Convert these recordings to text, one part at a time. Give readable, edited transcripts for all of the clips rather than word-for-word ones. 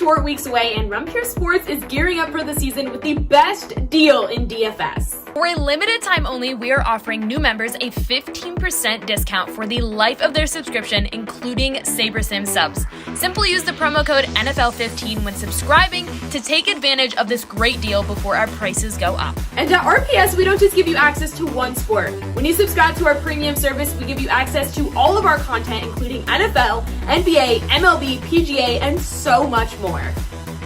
short weeks away, and Run Pure Sports is gearing up for the season with the best deal in DFS. For a limited time only, we are offering new members a 15% discount for the life of their subscription, including SaberSim subs. Simply use the promo code NFL15 when subscribing to take advantage of this great deal before our prices go up. And at RPS, we don't just give you access to one sport. When you subscribe to our premium service, we give you access to all of our content, including NFL, NBA, MLB, PGA, and so much more.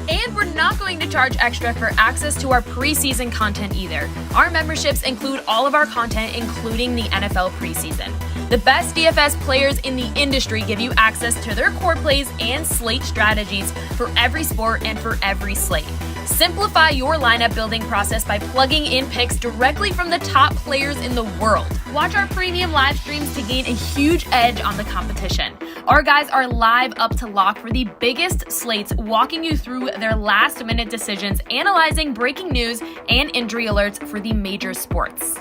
And we're not going to charge extra for access to our preseason content either. Our memberships include all of our content, including the NFL preseason. The best DFS players in the industry give you access to their core plays and slate strategies for every sport and for every slate. Simplify your lineup building process by plugging in picks directly from the top players in the world. Watch our premium live streams to gain a huge edge on the competition. Our guys are live up to lock for the biggest slates, walking you through their last-minute decisions, analyzing breaking news and injury alerts for the major sports.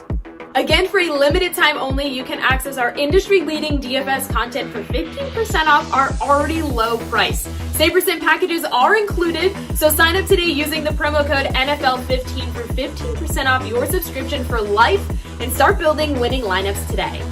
Again, for a limited time only, you can access our industry-leading DFS content for 15% off our already low price. SaberSim packages are included, so sign up today using the promo code NFL15 for 15% off your subscription for life and start building winning lineups today.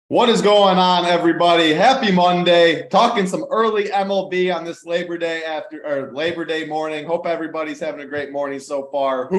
What is going on, everybody? Happy Monday. Talking some early MLB on this Labor Day morning. Hope everybody's having a great morning so far.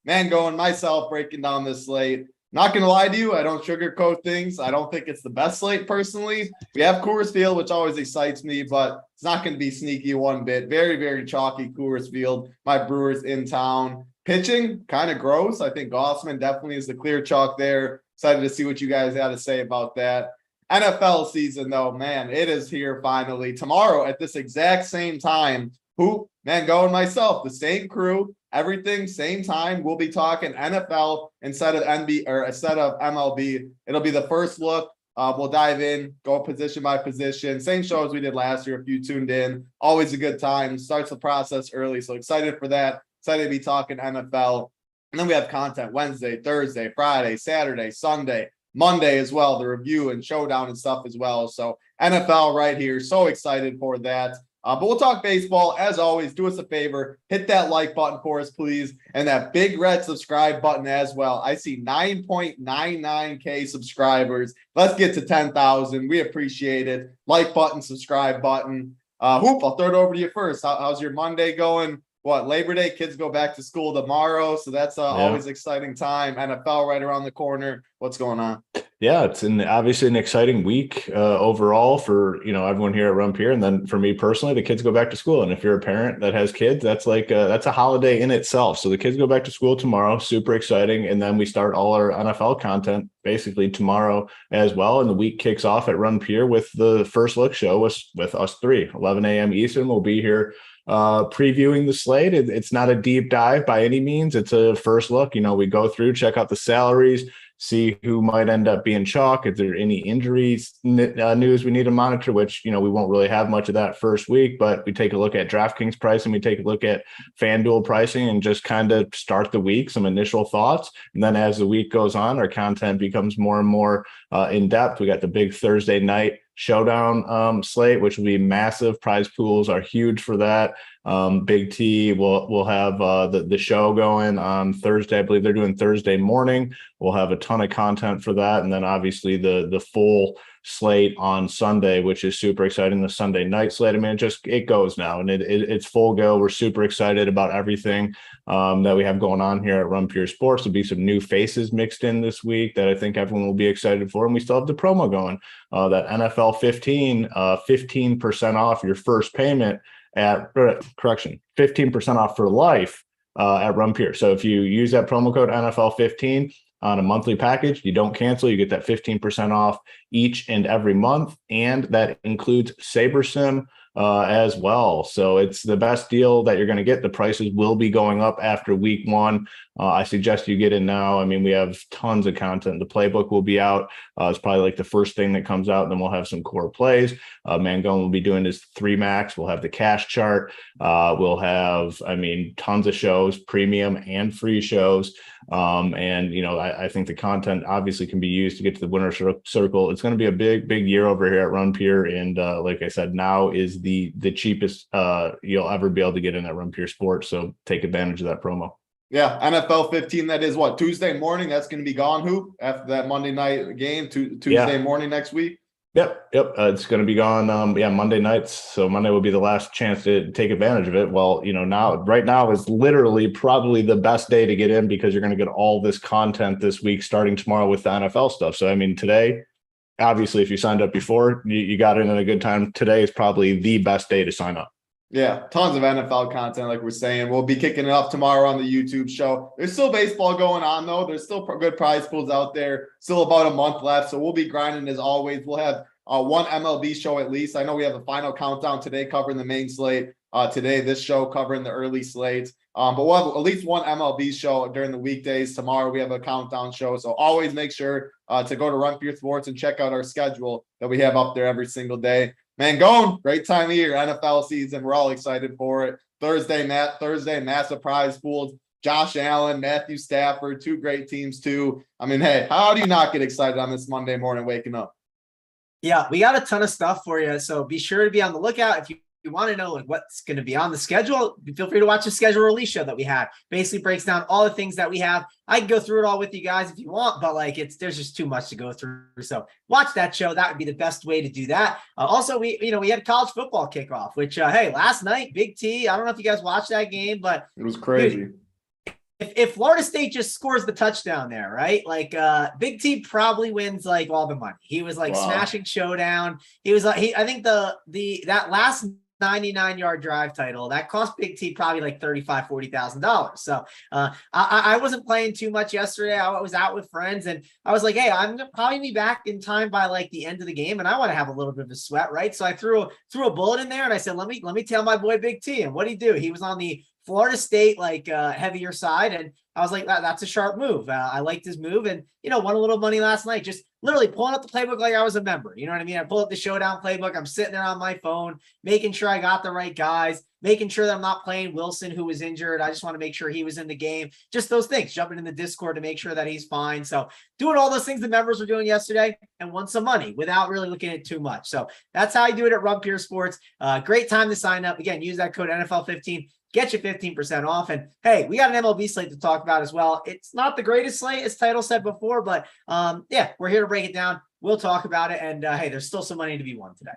Myself breaking down this slate. Not going to lie to you, I don't sugarcoat things. I don't think it's the best slate personally. We have Coors Field, which always excites me, but it's not going to be sneaky one bit. Very, very chalky Coors Field. My Brewers in town. Pitching, kind of gross. I think Gossman definitely is the clear chalk there. Excited to see what you guys had to say about that. NFL season, though, man, it is here finally. Tomorrow at this exact same time, myself, the same crew, everything, same time. We'll be talking NFL instead of MLB. It'll be the first look. We'll dive in, go position by position. Same show as we did last year if you tuned in. Always a good time. Starts the process early, so excited for that. Excited to be talking NFL. And then we have content Wednesday, Thursday, Friday, Saturday, Sunday, Monday as well, the review and showdown and stuff as well. So NFL right here. So excited for that. But we'll talk baseball. As always, do us a favor. Hit that like button for us, please. And that big red subscribe button as well. I see 9.99K subscribers. Let's get to 10,000. We appreciate it. Like button, subscribe button. I'll throw it over to you first. How's your Monday going? Labor Day, kids go back to school tomorrow. So that's always exciting time. NFL right around the corner. What's going on? Yeah, it's obviously an exciting week overall for, everyone here at Run Pure. And then for me personally, the kids go back to school. And if you're a parent that has kids, that's that's a holiday in itself. So the kids go back to school tomorrow, super exciting. And then we start all our NFL content basically tomorrow as well. And the week kicks off at Run Pure with the first look show with us three, 11 a.m. Eastern. We'll be here previewing the slate. It's not a deep dive by any means. It's a first look. We go through, check out the salaries, see who might end up being chalk. If there are any injuries news we need to monitor, which, we won't really have much of that first week, but we take a look at DraftKings pricing, we take a look at FanDuel pricing and just kind of start the week, some initial thoughts. And then as the week goes on, our content becomes more and more in depth. We got the big Thursday night Showdown slate, which will be massive. Prize pools are huge for that. BigT will have the show going on Thursday. I believe they're doing Thursday morning. We'll have a ton of content for that. And then obviously the full slate on Sunday, which is super exciting. The Sunday night slate. I mean, it goes now and it's full go. We're super excited about everything that we have going on here at Run Pure Sports. There'll be some new faces mixed in this week that I think everyone will be excited for. And we still have the promo going, that NFL 15% off your first payment at 15% off for life at Run Pure. So if you use that promo code NFL15 on a monthly package, you don't cancel, you get that 15% off each and every month. And that includes SaberSim as well. So it's the best deal that you're going to get. The prices will be going up after week one. I suggest you get in now. I mean, we have tons of content. The playbook will be out. It's probably like the first thing that comes out. And then we'll have some core plays. Mangone will be doing his 3 max. We'll have the cash chart. We'll have, tons of shows, premium and free shows. I think the content obviously can be used to get to the winner circle. It's going to be a big year over here at Run Pier. And like I said, now is the cheapest you'll ever be able to get in at Run Pier Sports. So take advantage of that promo. Yeah, NFL 15, that is what, Tuesday morning? That's going to be gone, Hoop, after that Monday night game, Tuesday morning next week? Yep. It's going to be gone, Monday nights. So Monday will be the last chance to take advantage of it. Well, right now is literally probably the best day to get in because you're going to get all this content this week starting tomorrow with the NFL stuff. So, today, obviously, if you signed up before, you got in at a good time. Today is probably the best day to sign up. Yeah, tons of NFL content, like we're saying. We'll be kicking it up tomorrow on the YouTube show. There's still baseball going on, though. There's still good prize pools out there. Still about a month left, so we'll be grinding as always. We'll have one MLB show at least. I know we have a final countdown today covering the main slate. Today, this show covering the early slates. But we'll have at least one MLB show during the weekdays. Tomorrow, we have a countdown show. So always make sure to go to Run Pier Sports and check out our schedule that we have up there every single day. Mangone, great time of year, NFL season. We're all excited for it. Thursday, massive prize pools. Josh Allen, Matthew Stafford, 2 great teams too. Hey, how do you not get excited on this Monday morning waking up? Yeah, we got a ton of stuff for you. So be sure to be on the lookout. If you want to know what's going to be on the schedule, feel free to watch the schedule release show that we had. Basically breaks down all the things that we have. I can go through it all with you guys if you want, but there's just too much to go through. So watch that show. That would be the best way to do that. Also, we had college football kickoff, which last night, Big T. I don't know if you guys watched that game, but it was crazy. Dude, if Florida State just scores the touchdown there, right? Big T probably wins all the money. He was smashing Showdown. He was I think that last 99-yard drive title that cost Big T probably $35,000-$40,000. So I wasn't playing too much yesterday. I was out with friends and I was hey, I'm gonna probably be back in time by the end of the game, and I want to have a little bit of a sweat, right? So I threw a bullet in there and I said, let me tell my boy Big T. And what did he do? He was on the Florida State heavier side, and I was that's a sharp move. I liked his move, and won a little money last night. Just literally pulling up the playbook like I was a member. You know what I mean? I pull up the Showdown playbook. I'm sitting there on my phone, making sure I got the right guys, making sure that I'm not playing Wilson, who was injured. I just want to make sure he was in the game. Just those things. Jumping in the Discord to make sure that he's fine. So doing all those things the members were doing yesterday, and won some money without really looking at too much. So that's how you do it at Run Pier Sports. Great time to sign up. Again, use that code NFL15. Get you 15% off. And hey, we got an MLB slate to talk about as well. It's not the greatest slate, as Title said before, but we're here to break it down. We'll talk about it. And hey, there's still some money to be won today.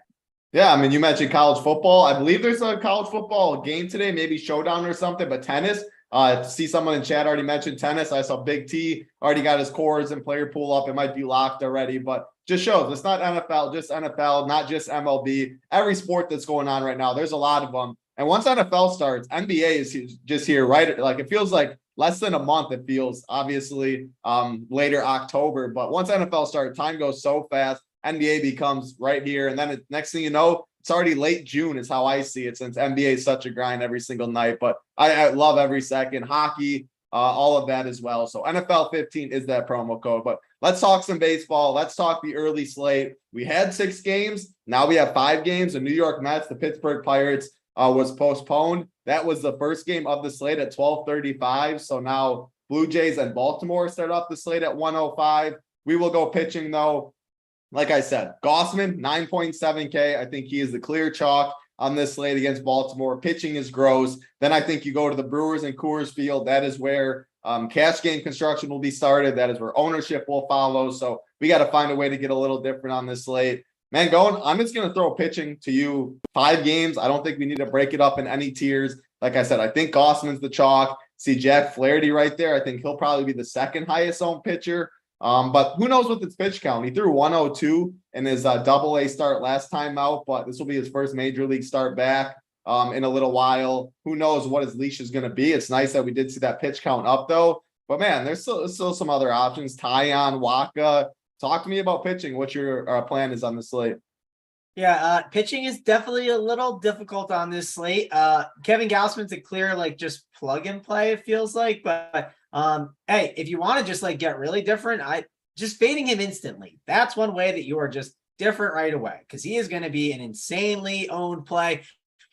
Yeah, you mentioned college football. I believe there's a college football game today, maybe Showdown or something, but tennis. See someone in chat already mentioned tennis. I saw Big T already got his Coors and player pool up. It might be locked already, but just shows it's not NFL, just NFL, not just MLB. Every sport that's going on right now, there's a lot of them. And once NFL starts, NBA is just here, right? It feels like less than a month. It feels obviously later October, but once NFL starts, time goes so fast. NBA becomes right here, and then next thing you know, it's already late June is how I see it, since NBA is such a grind every single night. But I love every second. Hockey, all of that as well. So NFL 15 is that promo code. But let's talk some baseball. Let's talk the early slate. We had 6 games. Now we have 5 games. The New York Mets, the Pittsburgh Pirates, was postponed. That was the first game of the slate at 12:35. So now Blue Jays and Baltimore start off the slate at 1:05. We will go pitching though. Like I said, Gossman, 9.7K. I think he is the clear chalk on this slate against Baltimore. Pitching is gross. Then I think you go to the Brewers and Coors Field. That is where cash game construction will be started. That is where ownership will follow. So we got to find a way to get a little different on this slate. Mangone, I'm just going to throw pitching to you. 5 games. I don't think we need to break it up in any tiers. Like I said, I think Gossman's the chalk. See Jack Flaherty right there. I think he'll probably be the second highest owned pitcher. But who knows with its pitch count? He threw 102 in his AA start last time out, but this will be his first major league start back in a little while. Who knows what his leash is going to be? It's nice that we did see that pitch count up though. But man, there's still some other options. Tyon, Waka. Talk to me about pitching. What your plan is on the slate. Yeah, pitching is definitely a little difficult on this slate. Kevin Gausman's a clear, like, just plug and play, it feels like. But hey, if you want to just like get really different, just fading him instantly. That's one way that you are just different right away, because he is going to be an insanely owned play.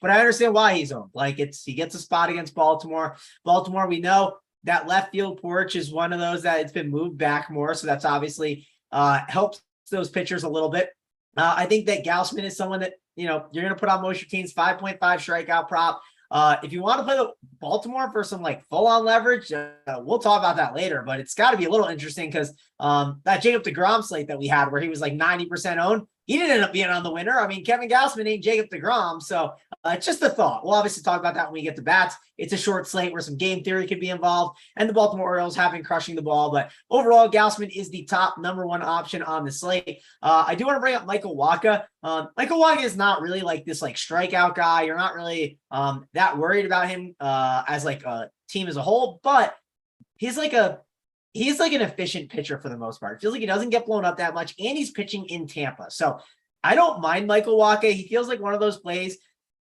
But I understand why he's owned. Like, he gets a spot against Baltimore. Baltimore, we know that left field porch is one of those that it's been moved back more. So that's obviously helps those pitchers a little bit. I think that Gausman is someone that, you're going to put on Moshe Keene's 5.5 strikeout prop. If you want to play the Baltimore for some like full on leverage, we'll talk about that later, but it's got to be a little interesting because that Jacob deGrom slate that we had where he was like 90% owned, he didn't end up being on the winner. I mean, Kevin Gausman ain't Jacob deGrom. So it's just a thought. We'll obviously talk about that when we get to bats. It's a short slate where some game theory could be involved, and the Baltimore Orioles have been crushing the ball. But overall, Gausman is the top number one option on the slate. I do want to bring up Michael Wacha. Michael Wacha is not really like this like strikeout guy. You're not really that worried about him as like a team as a whole, but he's like an efficient pitcher for the most part. It feels like he doesn't get blown up that much, and he's pitching in Tampa. So I don't mind Michael Wacha. He feels like one of those plays.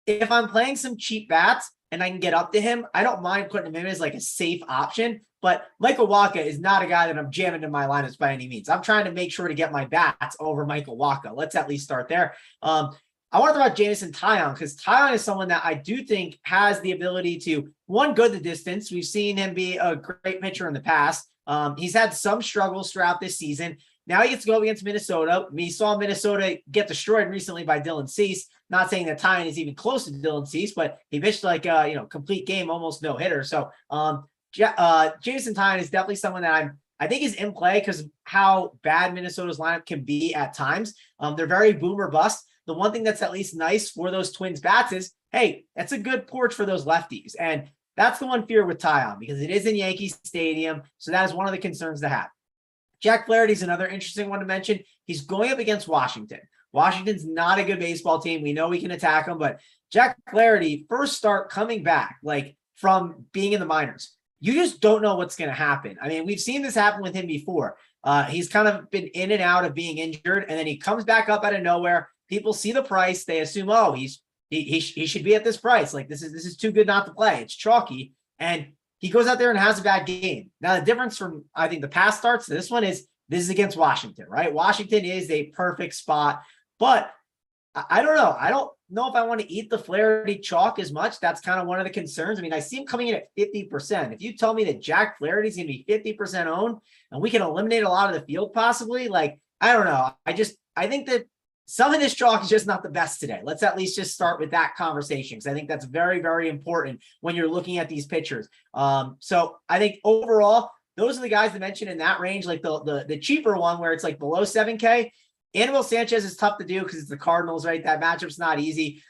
If I'm playing some cheap bats and I can get up to him, I don't mind putting him in as like a safe option. But Michael Wacha is not a guy that I'm jamming in my lineups by any means. I'm trying to make sure to get my bats over Michael Wacha. Let's at least start there. I want to talk about Jameson Taillon, because Taillon is someone that I do think has the ability to, one, go the distance. We've seen him be a great pitcher in the past. He's had some struggles throughout this season. Now he gets to go against Minnesota. We saw Minnesota get destroyed recently by Dylan Cease. Not saying that Taillon is even close to Dylan Cease, but he pitched like a complete game, almost no hitter. So Jameson Taillon is definitely someone that I think is in play because of how bad Minnesota's lineup can be at times. They're very boom or bust. The one thing that's at least nice for those Twins bats is, hey, that's a good porch for those lefties. And that's the one fear with Taillon, because it is in Yankee Stadium. So that is one of the concerns to have. Jack Flaherty is another interesting one to mention. He's going up against Washington. Washington's not a good baseball team. We know we can attack them, but Jack Flaherty, first start coming back, like from being in the minors, you just don't know what's going to happen. I mean, we've seen this happen with him before. He's kind of been in and out of being injured, and then he comes back up out of nowhere. People see the price. They assume, oh, he should be at this price. Like this is too good not to play. It's chalky. And he goes out there and has a bad game. Now, the difference from, I think, the past starts to this one is this is against Washington, right? Washington is a perfect spot, but I don't know. I don't know if I want to eat the Flaherty chalk as much. That's kind of one of the concerns. I mean, I see him coming in at 50%. If you tell me that Jack Flaherty is going to be 50% owned and we can eliminate a lot of the field possibly, like, I don't know. I think that some of this chalk is just not the best today. Let's at least just start with that conversation, because I think that's very, very important when you're looking at these pitchers. So I think overall, those are the guys to mention in that range, like the cheaper one where it's like below 7K. Anibal Sanchez is tough to do because it's the Cardinals, right? That matchup's not easy.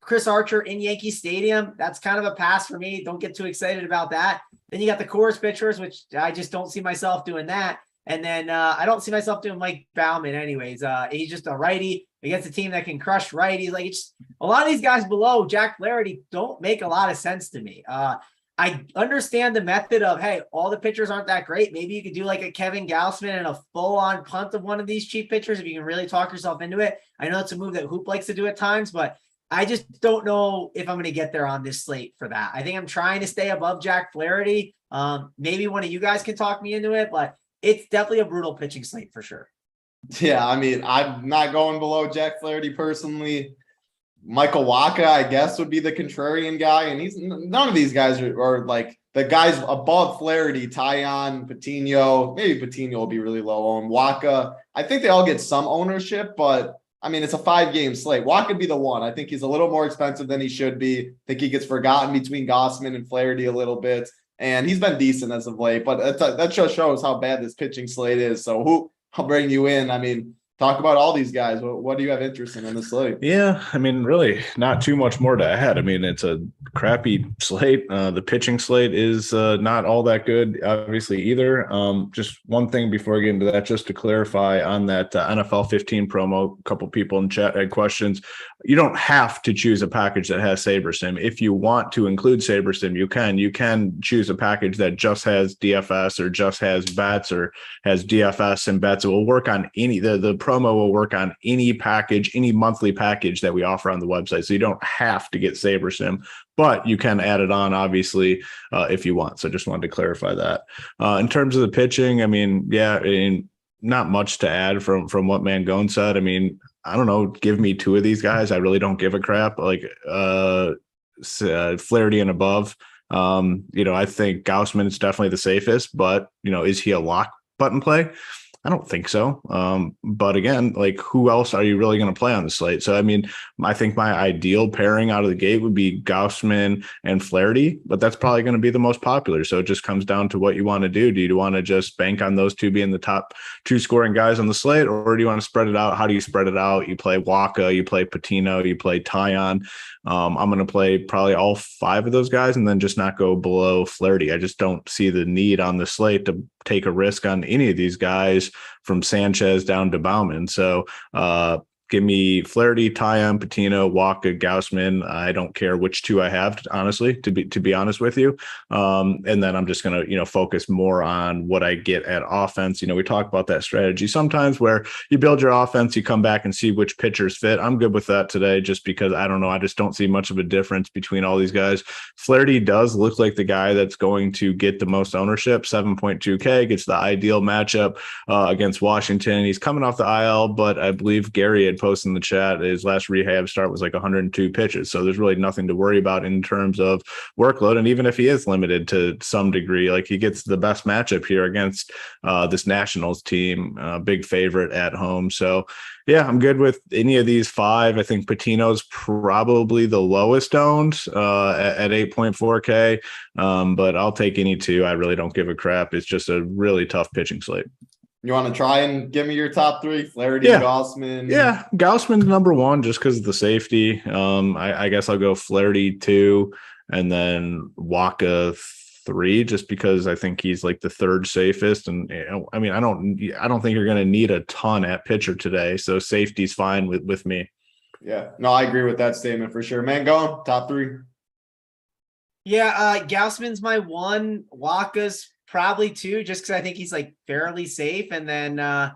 Chris Archer in Yankee Stadium, that's kind of a pass for me. Don't get too excited about that. Then you got the Coors pitchers, which I just don't see myself doing that. And then I don't see myself doing Mike Baumann anyways. He's just a righty against a team that can crush righties. Like, it's a lot of these guys below Jack Flaherty don't make a lot of sense to me. I understand the method of, hey, all the pitchers aren't that great. Maybe you could do like a Kevin Gausman and a full-on punt of one of these cheap pitchers if you can really talk yourself into it. I know it's a move that Hoop likes to do at times, but I just don't know if I'm going to get there on this slate for that. I think I'm trying to stay above Jack Flaherty. Maybe one of you guys can talk me into it, but it's definitely a brutal pitching slate for sure. Yeah, I mean, I'm not going below Jack Flaherty personally. Michael Wacha, I guess, would be the contrarian guy, and he's none of these guys are like the guys above Flaherty. Taillon, Patino, maybe Patino will be really low owned. Wacha, I think they all get some ownership, but I mean, it's a 5-game slate. Wacha could be the one. I think he's a little more expensive than he should be. I think he gets forgotten between Gausman and Flaherty a little bit, and he's been decent as of late. But that just shows how bad this pitching slate is. So I'll bring you in. I mean, talk about all these guys. What do you have interest in the slate? Yeah, I mean, really not too much more to add. I mean, it's a crappy slate. The pitching slate is not all that good, obviously, either. Just one thing before I get into that, just to clarify on that NFL 15 promo, a couple people in chat had questions. You don't have to choose a package that has SaberSim. If you want to include SaberSim, you can. You can choose a package that just has DFS or just has bets or has DFS and bets. It will work on any. The promo will work on any package, any monthly package that we offer on the website. So you don't have to get SaberSim, but you can add it on, obviously, if you want. So just wanted to clarify that. In terms of the pitching, I mean, yeah, not much to add from what Mangone said. I mean, I don't know, give me two of these guys. I really don't give a crap. Like Flaherty and above. I think Gaussman is definitely the safest, but is he a lock button play? I don't think so. But again, like, who else are you really going to play on the slate? So, I mean, I think my ideal pairing out of the gate would be Gaussman and Flaherty, but that's probably going to be the most popular. So it just comes down to what you want to do. Do you want to just bank on those two being the top two scoring guys on the slate, or do you want to spread it out? How do you spread it out? You play Waka, you play Patino, you play Tyon. I'm going to play probably all five of those guys and then just not go below Flaherty. I just don't see the need on the slate to take a risk on any of these guys from Sanchez down to Bauman. So give me Flaherty, Tyon, Patino, Waka, Gaussman. I don't care which two I have, honestly, to be honest with you. And then I'm just going to, focus more on what I get at offense. We talk about that strategy sometimes where you build your offense, you come back and see which pitchers fit. I'm good with that today just because I don't know. I just don't see much of a difference between all these guys. Flaherty does look like the guy that's going to get the most ownership. 7.2K gets the ideal matchup against Washington. He's coming off the IL, but I believe Gary had posted in the chat his last rehab start was like 102 pitches. So there's really nothing to worry about in terms of workload. And even if he is limited to some degree, like, he gets the best matchup here against this Nationals team, big favorite at home. So yeah, I'm good with any of these five. I think Patino's probably the lowest owned at 8.4K, but I'll take any two. I really don't give a crap. It's just a really tough pitching slate. You want to try and give me your top three? Flaherty, yeah. Gaussman. Yeah, Gaussman's number one just because of the safety. I guess I'll go Flaherty 2 and then Waka 3 just because I think he's like the third safest. And I mean, I don't think you're going to need a ton at pitcher today. So safety's fine with me. Yeah, no, I agree with that statement for sure. Mangone, top three. Yeah, Gaussman's my one. Waka's probably 2, just because I think he's like fairly safe. And then, I'm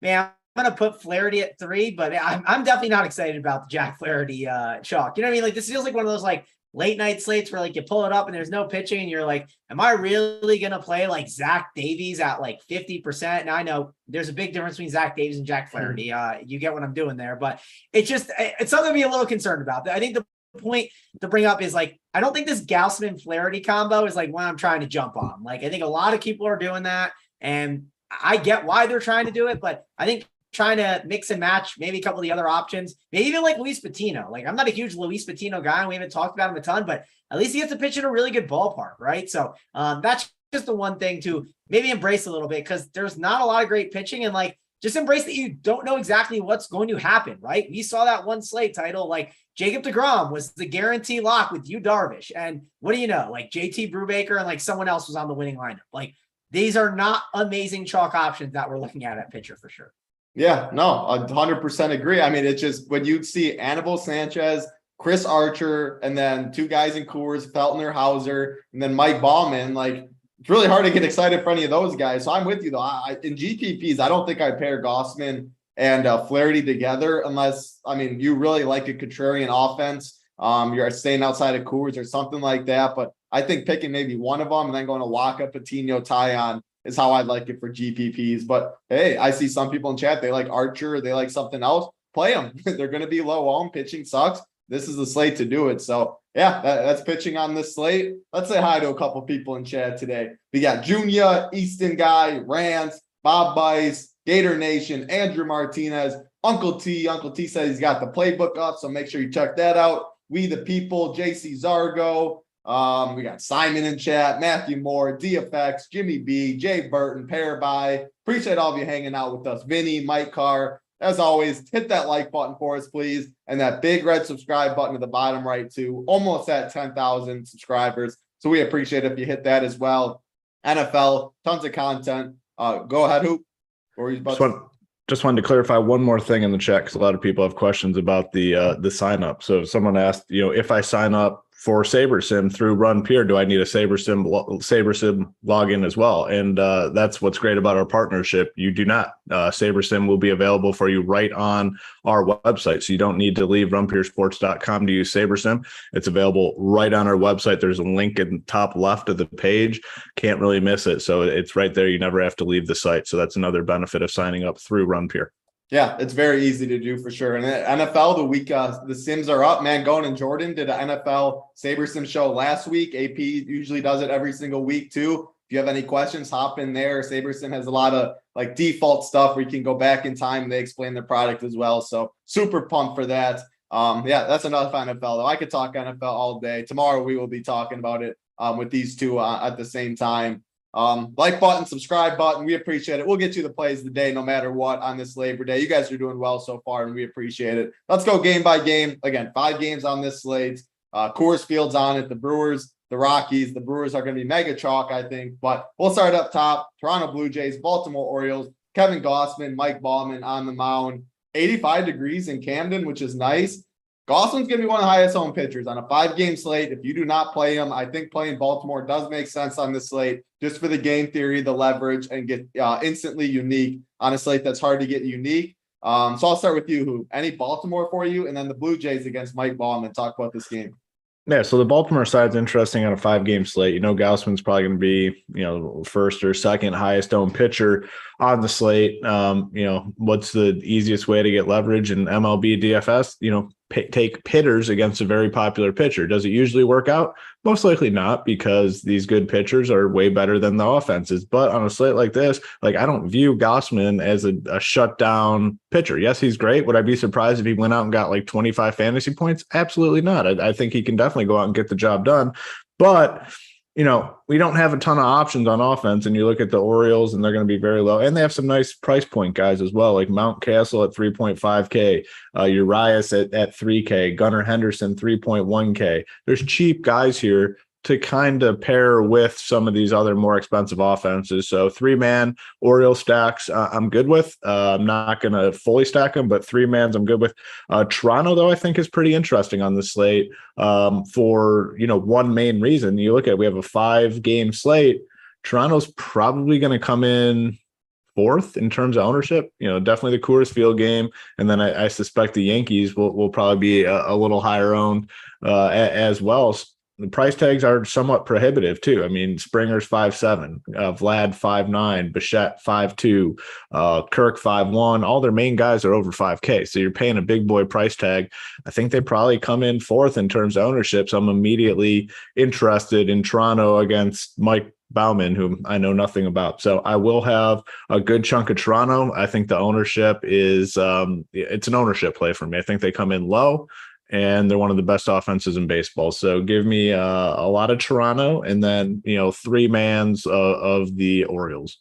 going to put Flaherty at 3, but I'm definitely not excited about the Jack Flaherty chalk. You know what I mean? Like, this feels like one of those like late night slates where like you pull it up and there's no pitching and you're like, am I really going to play like Zach Davies at like 50%? Now I know there's a big difference between Zach Davies and Jack Flaherty. You get what I'm doing there, but it's something to be a little concerned about. I think the point to bring up is like, I don't think this Gaussman Flaherty combo is like what I'm trying to jump on. Like, I think a lot of people are doing that and I get why they're trying to do it, but I think trying to mix and match maybe a couple of the other options, maybe even like Luis Patino. Like, I'm not a huge Luis Patino guy and we haven't talked about him a ton, but at least he gets to pitch in a really good ballpark, right? So that's just the one thing to maybe embrace a little bit, because there's not a lot of great pitching, and like, just embrace that you don't know exactly what's going to happen, right? We saw that one slate title, like Jacob deGrom was the guarantee lock with Yu Darvish. And what do you know? Like JT Brubaker and like someone else was on the winning lineup. Like, these are not amazing chalk options that we're looking at pitcher for sure. Yeah, no, 100% agree. I mean, it's just when you see Anibal Sanchez, Chris Archer, and then two guys in Coors, Feltner, Hauser, and then Mike Bauman, like, it's really hard to get excited for any of those guys. So I'm with you, though. In GPPs, I don't think I'd pair Gaussman and Flaherty together unless, I mean, you really like a contrarian offense. You're staying outside of Coors or something like that. But I think picking maybe one of them and then going to Waka, Patino, Tyon is how I'd like it for GPPs. But hey, I see some people in chat, they like Archer, they like something else. Play them. They're going to be low owned. Pitching sucks. This is the slate to do it. So yeah, that's pitching on this slate. Let's say hi to a couple people in chat today. We got Junior, Easton Guy, Rance, Bob Bice, Gator Nation, Andrew Martinez, Uncle T. Uncle T says he's got the playbook up, so make sure you check that out. We the People, JC Zargo. We got Simon in chat, Matthew Moore, DFX, Jimmy B, Jay Burton, Paraby. Appreciate all of you hanging out with us. Vinny, Mike Carr. As always, hit that like button for us, please. And that big red subscribe button at the bottom right, too. Almost at 10,000 subscribers. So we appreciate it if you hit that as well. NFL, tons of content. Go ahead, Hoop. Just wanted to clarify one more thing in the chat, because a lot of people have questions about the sign up. So if someone asked, if I sign up for SaberSim through RunPeer. Do I need a SaberSim login as well? And that's what's great about our partnership. You do not. SaberSim will be available for you right on our website. So you don't need to leave runpeersports.com to use SaberSim. It's available right on our website. There's a link in the top left of the page. Can't really miss it. So it's right there. You never have to leave the site. So that's another benefit of signing up through RunPeer. Yeah, it's very easy to do for sure. And NFL, the week the Sims are up. Mangone and Jordan did an NFL SaberSim show last week. AP usually does it every single week too. If you have any questions, hop in there. SaberSim has a lot of like default stuff where you can go back in time. They explain their product as well. So super pumped for that. Yeah, that's enough NFL though. I could talk NFL all day. Tomorrow we will be talking about it with these two at the same time. Like button, subscribe button. We appreciate it. We'll get you the plays of the day no matter what on this Labor Day. You guys are doing well so far and we appreciate it. Let's go game by game. Again, 5 games on this slate. Coors Field's on it. The Brewers, the Rockies. The Brewers are going to be mega chalk, I think. But we'll start up top. Toronto Blue Jays, Baltimore Orioles, Kevin Gausman, Mike Baumann on the mound. 85 degrees in Camden, which is nice. Gausman's going to be one of the highest owned pitchers on a 5-game slate. If you do not play him, I think playing Baltimore does make sense on this slate just for the game theory, the leverage, and get instantly unique on a slate that's hard to get unique. So I'll start with you, Hoop. Any Baltimore for you? And then the Blue Jays against Mike Baumann. Talk about this game. Yeah, so the Baltimore side's interesting on a 5-game slate. Gausman's probably going to be, first or second highest owned pitcher on the slate. What's the easiest way to get leverage in MLB DFS? Take hitters against a very popular pitcher. Does it usually work out? Most likely not, because these good pitchers are way better than the offenses. But on a slate like this, I don't view Gausman as a shutdown pitcher. Yes, he's great. Would I be surprised if he went out and got 25 fantasy points? Absolutely not. I think he can definitely go out and get the job done. But we don't have a ton of options on offense, and you look at the Orioles and they're going to be very low, and they have some nice price point guys as well, like Mountcastle at 3.5K, Urias at 3K, Gunnar Henderson 3.1K. There's cheap guys here to kind of pair with some of these other more expensive offenses. So 3-man Oriole stacks, I'm good with. I'm not going to fully stack them, but 3-mans I'm good with. Toronto, though, I think is pretty interesting on the slate for, one main reason. You look at, we have a 5-game slate. Toronto's probably going to come in 4th in terms of ownership, definitely the Coors Field game. And then I suspect the Yankees will probably be a little higher owned as well. The price tags are somewhat prohibitive too. I mean, Springer's 5.7, Vlad 5.9, Bichette 5.2, Kirk 5.1. All their main guys are over 5K. So you're paying a big boy price tag. I think they probably come in 4th in terms of ownership. So I'm immediately interested in Toronto against Mike Baumann, whom I know nothing about. So I will have a good chunk of Toronto. I think the ownership is it's an ownership play for me. I think they come in low, and they're one of the best offenses in baseball. So give me a lot of Toronto, and then 3-mans of the Orioles.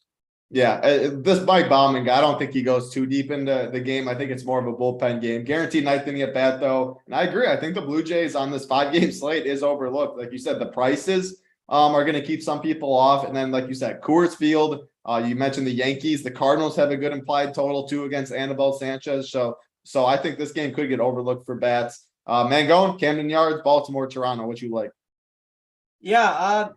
Yeah, this Mike Baumann guy, I don't think he goes too deep into the game. I think it's more of a bullpen game. Guaranteed ninth inning at bat, though. And I agree. I think the Blue Jays on this 5-game slate is overlooked. Like you said, the prices are going to keep some people off. And then, like you said, Coors Field, you mentioned the Yankees. The Cardinals have a good implied total, too, against Anibal Sanchez. So I think this game could get overlooked for bats. Mangone, Camden Yards, Baltimore, Toronto. What you like? Yeah,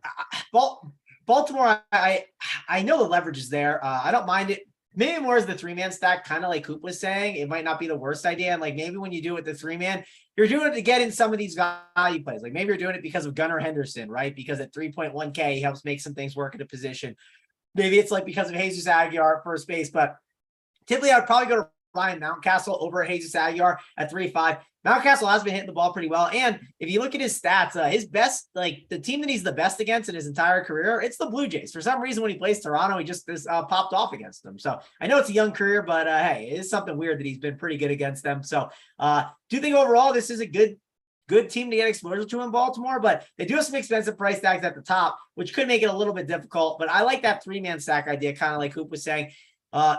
Baltimore. I know the leverage is there. I don't mind it. Maybe more as the 3-man stack, kind of like Coop was saying. It might not be the worst idea. And maybe when you do it with the 3-man, you're doing it to get in some of these value plays. Maybe you're doing it because of Gunnar Henderson, right? Because at 3.1K, he helps make some things work at a position. Maybe it's because of Jesus Aguilar at first base, but typically I would probably go to Ryan Mountcastle over Jesus Aguilar at 3.5. Mountcastle has been hitting the ball pretty well. And if you look at his stats, his best, the team that he's the best against in his entire career, it's the Blue Jays. For some reason, when he plays Toronto, he just popped off against them. So I know it's a young career, but hey, it is something weird that he's been pretty good against them. So do you think overall this is a good team to get exposure to in Baltimore? But they do have some expensive price tags at the top, which could make it a little bit difficult. But I like that 3-man stack idea, kind of like Hoop was saying.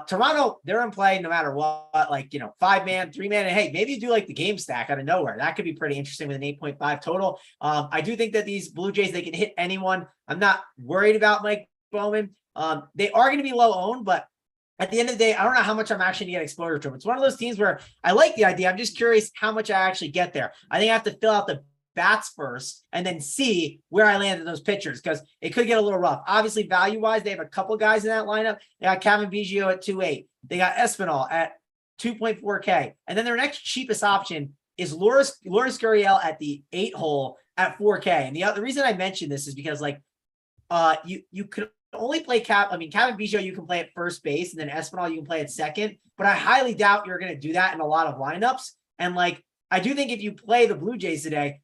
Toronto, they're in play no matter what, 5-man, 3-man, and hey, maybe you do the game stack out of nowhere. That could be pretty interesting with an 8.5 total. I do think that these Blue Jays, they can hit anyone. I'm not worried about Mike Baumann. They are going to be low owned, but at the end of the day, I don't know how much I'm actually going to get exposure to them. It's one of those teams where I like the idea. I'm just curious how much I actually get there. I think I have to fill out the bats first and then see where I landed those pitchers, because it could get a little rough. Obviously, value-wise, they have a couple guys in that lineup. They got Kevin Biggio at 2.8. They got Espinal at 2.4K. And then their next cheapest option is Lourdes Gurriel at the 8 hole at 4K. And the reason I mentioned this is because you could only play Kevin Biggio you can play at first base, and then Espinal you can play at second. But I highly doubt you're going to do that in a lot of lineups. And I do think if you play the Blue Jays today,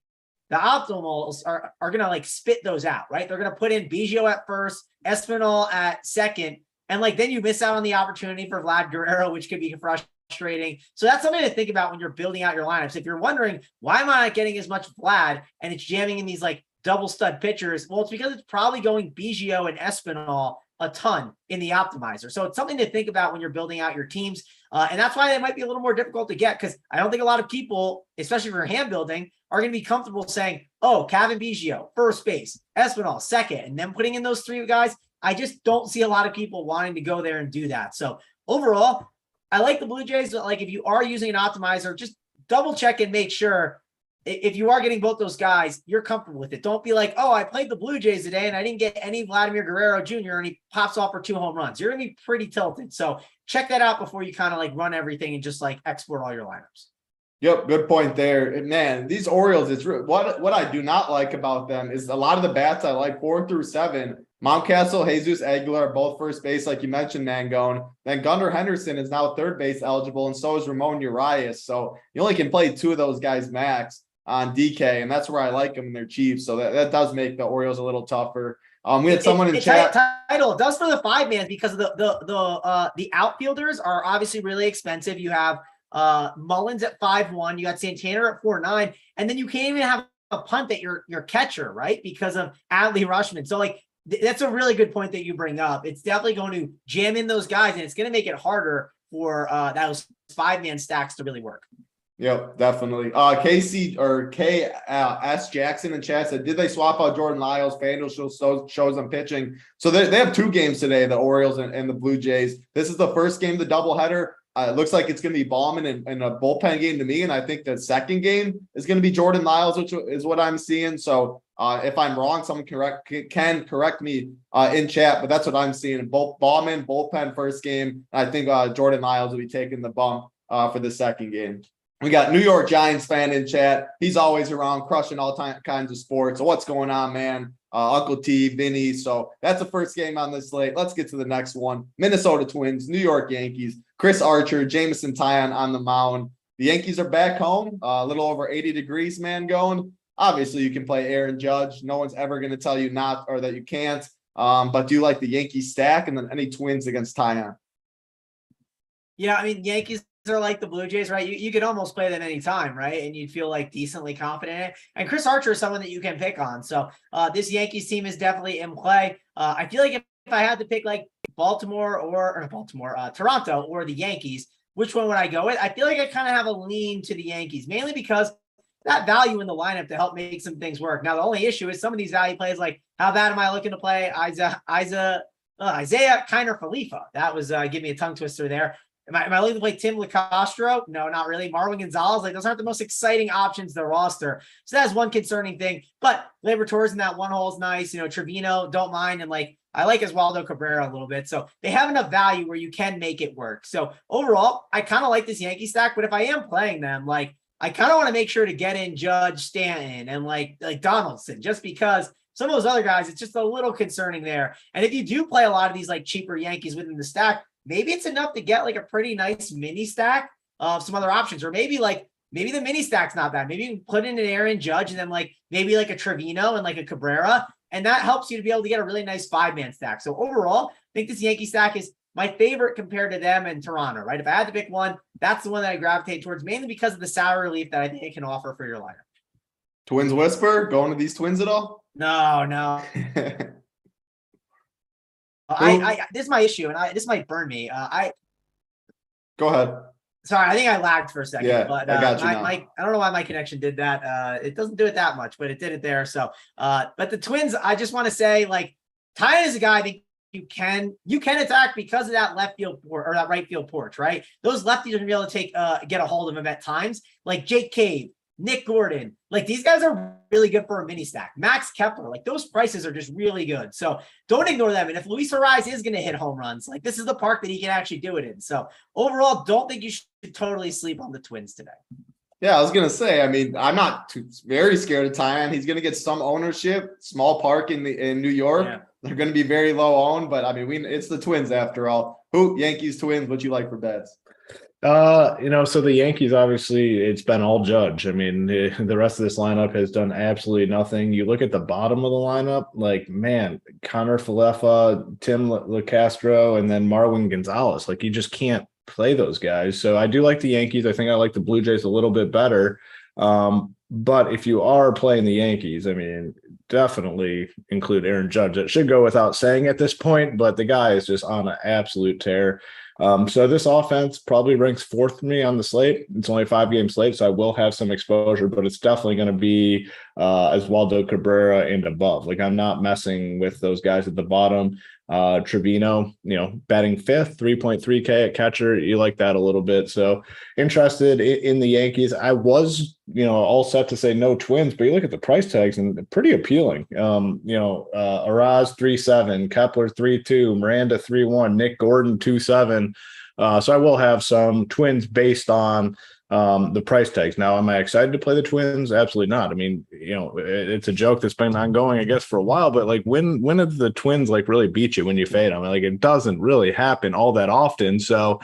the optimals are going to spit those out, right? They're going to put in Biggio at first, Espinal at second, and then you miss out on the opportunity for Vlad Guerrero, which could be frustrating. So that's something to think about when you're building out your lineups. If you're wondering, why am I not getting as much Vlad and it's jamming in these double stud pitchers? Well, it's because it's probably going Biggio and Espinal a ton in the optimizer. So it's something to think about when you're building out your teams. And that's why they might be a little more difficult to get, because I don't think a lot of people, especially for hand building, are going to be comfortable saying, oh, Kevin Biggio, first base, Espinal, second, and then putting in those 3 guys. I just don't see a lot of people wanting to go there and do that. So overall, I like the Blue Jays, but if you are using an optimizer, just double check and make sure if you are getting both those guys, you're comfortable with it. Don't be like, oh, I played the Blue Jays today and I didn't get any Vladimir Guerrero Jr. and he pops off for 2 home runs. You're going to be pretty tilted. So check that out before you kind of run everything and just export all your lineups. Yep, good point there. Man, these Orioles, it's what I do not like about them is a lot of the bats I like 4 through 7. Mountcastle, Jesus Aguilar are both first base, like you mentioned, Mangone. Then Gunnar Henderson is now third base eligible, and so is Ramon Urias. So you only can play 2 of those guys max on DK, and that's where I like them, and they're cheap. So that does make the Orioles a little tougher. We had someone in chat. Title, it does for the 5-man, because of the outfielders are obviously really expensive. You have Mullins at 5.1, you got Santana at 4.9, and then you can't even have a punt at your catcher, right? Because of Adley Rutschman. So that's a really good point that you bring up. It's definitely going to jam in those guys, and it's going to make it harder for those 5-man stacks to really work. Yep, definitely. KC or KS Jackson in chat said, did they swap out Jordan Lyles? FanDuel shows them pitching. So they have 2 games today, the Orioles and the Blue Jays. This is the first game, the doubleheader. It looks like it's going to be Ballman and a bullpen game to me. And I think the second game is going to be Jordan Lyles, which is what I'm seeing. So if I'm wrong, someone can correct me in chat, but that's what I'm seeing. Both Ballman, bullpen first game. I think Jordan Lyles will be taking the bump for the second game. We got New York Giants fan in chat. He's always around, crushing all kinds of sports. So what's going on, man? Uncle T, Vinny. So that's the first game on this slate. Let's get to the next one. Minnesota Twins, New York Yankees. Chris Archer, Jameson Taillon on the mound. The Yankees are back home. A little over 80 degrees, man, going. Obviously, you can play Aaron Judge. No one's ever going to tell you not or that you can't. But do you like the Yankees stack? And then any Twins against Taillon? Yeah, I mean, Yankees are like the Blue Jays, right? You could almost play them anytime, right? And you'd feel decently confident in it. And Chris Archer is someone that you can pick on. So this Yankees team is definitely in play. I feel like if I had to pick Baltimore or Toronto or the Yankees, which one would I go with? I feel like I kind of have a lean to the Yankees, mainly because that value in the lineup to help make some things work. Now, the only issue is some of these value plays, how bad am I looking to play Isaiah Kiner Khalifa? That was give me a tongue twister there. Am I looking to play Tim LaCastro? No, not really. Marwin Gonzalez, those aren't the most exciting options to the roster. So that's one concerning thing. But Labor Tours in that 1 hole is nice. Trevino, don't mind. And I like Oswaldo Cabrera a little bit. So they have enough value where you can make it work. So overall, I kind of like this Yankee stack. But if I am playing them, I kind of want to make sure to get in Judge, Stanton, and like Donaldson, just because some of those other guys, it's just a little concerning there. And if you do play a lot of these cheaper Yankees within the stack, maybe it's enough to get a pretty nice mini stack of some other options, or maybe the mini stack's not bad. Maybe you can put in an Aaron Judge and then maybe a Trevino and a Cabrera, and that helps you to be able to get a really nice 5-man stack. So overall, I think this Yankee stack is my favorite compared to them and Toronto, right? If I had to pick one, that's the one that I gravitate towards, mainly because of the salary relief that I think it can offer for your lineup. Twins whisper, going to these Twins at all? No. This is my issue, and this might burn me. Go ahead. Sorry, I think I lagged for a second. Yeah, but I got you now. I don't know why my connection did that. It doesn't do it that much, but it did it there. So, but the Twins, I just want to say, Taillon is a guy I think you can attack because of that left field or that right field porch, right? Those lefties are gonna be able to get a hold of him at times, like Jake Cave, Nick Gordon, like these guys are really good for a mini stack. Max Kepler, like those prices are just really good. So don't ignore them. And if Luis Ariz is going to hit home runs, like this is the park that he can actually do it in. So overall, don't think you should totally sleep on the Twins today. Yeah, I was going to say, I mean, I'm not very scared of Tyon. He's going to get some ownership, small park in New York. Yeah. They're going to be very low owned, but I mean, it's the Twins after all. Who? Yankees, Twins, what you like for bets? So the Yankees, obviously, it's been all Judge. I mean, the rest of this lineup has done absolutely nothing. You look at the bottom of the lineup, like, man, Connor Falefa, Tim LeCastro, and then Marwin Gonzalez. Like, you just can't play those guys. So I do like the Yankees. I think I like the Blue Jays a little bit better. But if you are playing the Yankees, I mean, definitely include Aaron Judge. It should go without saying at this point, but the guy is just on an absolute tear. So this offense probably ranks fourth for me on the slate. It's only a 5-game slate, so I will have some exposure, but it's definitely going to be Oswaldo Cabrera and above. Like, I'm not messing with those guys at the bottom. Trevino, batting fifth, 3.3K at catcher. You like that a little bit. So interested in the Yankees. I was, all set to say no Twins, but you look at the price tags and they're pretty appealing. Araz 3.7, Kepler 3.2, Miranda 3.1, Nick Gordon 2.7. So I will have some Twins based on the price tags. Now, am I excited to play the Twins? Absolutely not. I mean, it's a joke that's been ongoing, I guess, for a while, but like when did the Twins like really beat you when you fade them? Like, it doesn't really happen all that often. So,